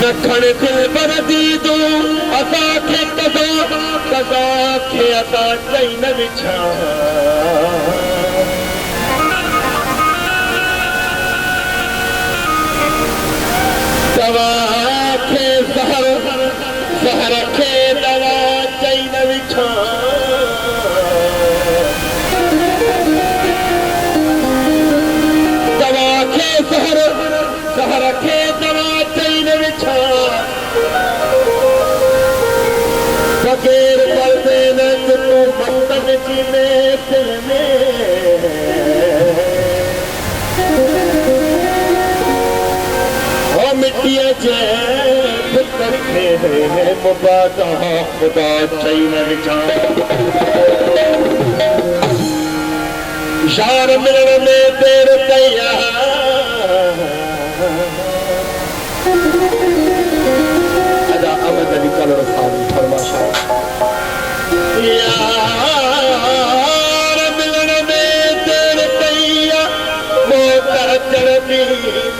नखण दिल बर दीदू असा खे कदा कदा खे असा चई न विछा दवा खे सहर सहर खे दवा चई न विछा दवा खे सहर सहर खे दवा चई न विछा बगैर पर्दे न तू मस्तन जी में दिल में मिट्टिया जे मुबादा खुदा चई न विछा यार मिलण में देर कया अदा अहमद अली कलर साहब फरमाशा यार मिलण में देर कया मौत अचण में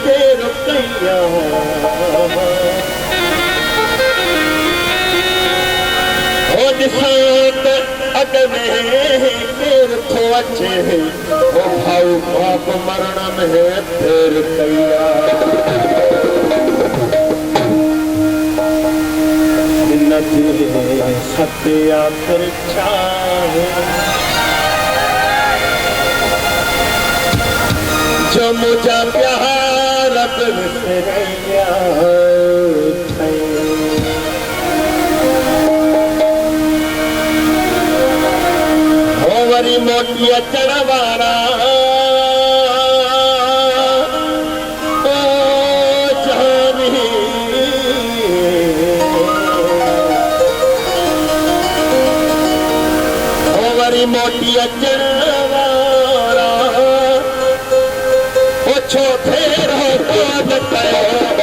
देर कया अग में देर थो अचे ओ भाऊ बाप मरण में देर कया सत्य आखिर चाहे जो मुझा प्यार अब विसरैया वरी मोटी अचण वारा ओ जानी ओ वरी मोटी अचण वारा ओ छो फेरो पाद कयो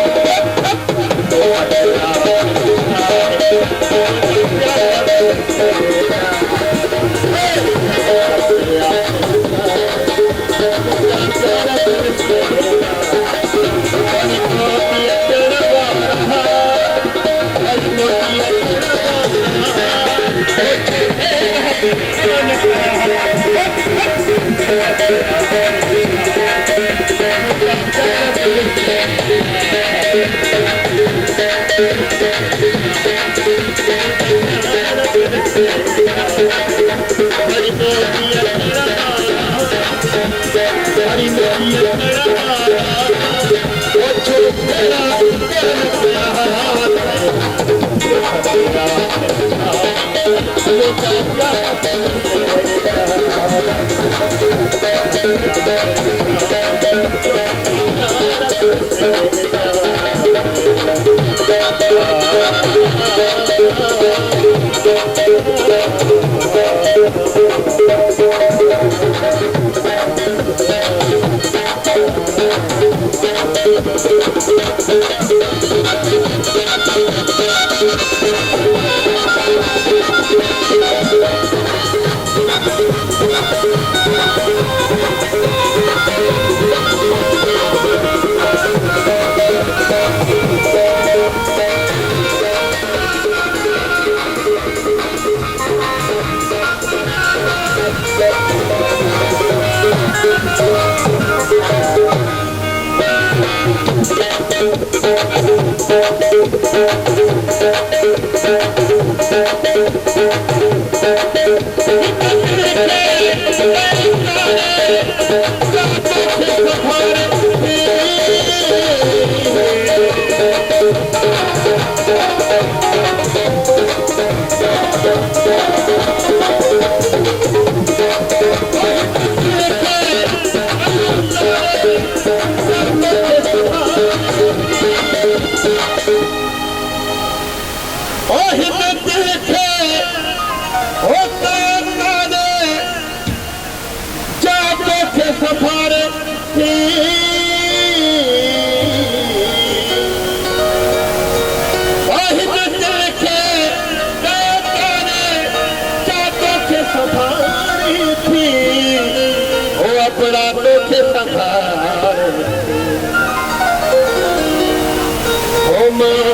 मां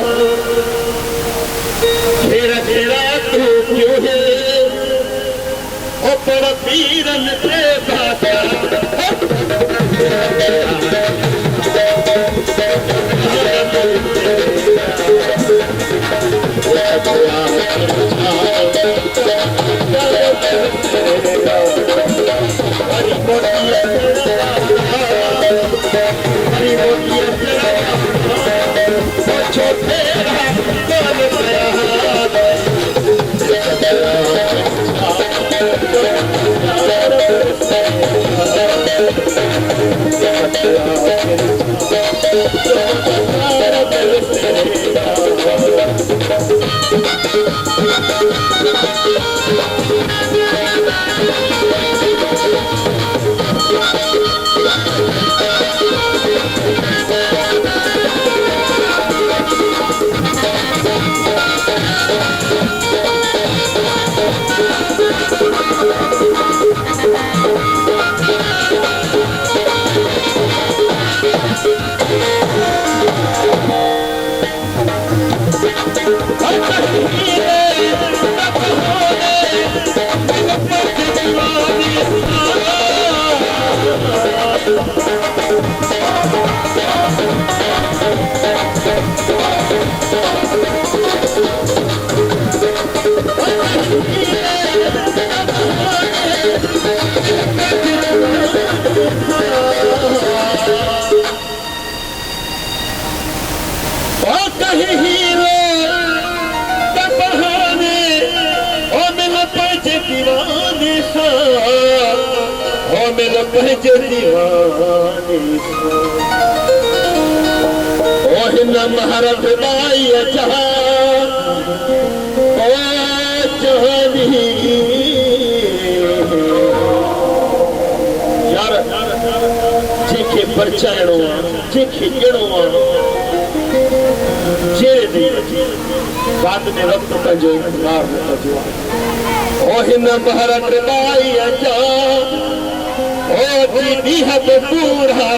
खेरा खेरा तू क्यों है ओ पर पीरन से बाता महारत बाई जहा यार जेके परचाइणो जेके ॾियणो जे रात में वक्त पंहिंजो इंतज़ार न कजो ओ हिन महारत बाई जा ओ जी ॾींहं पूरा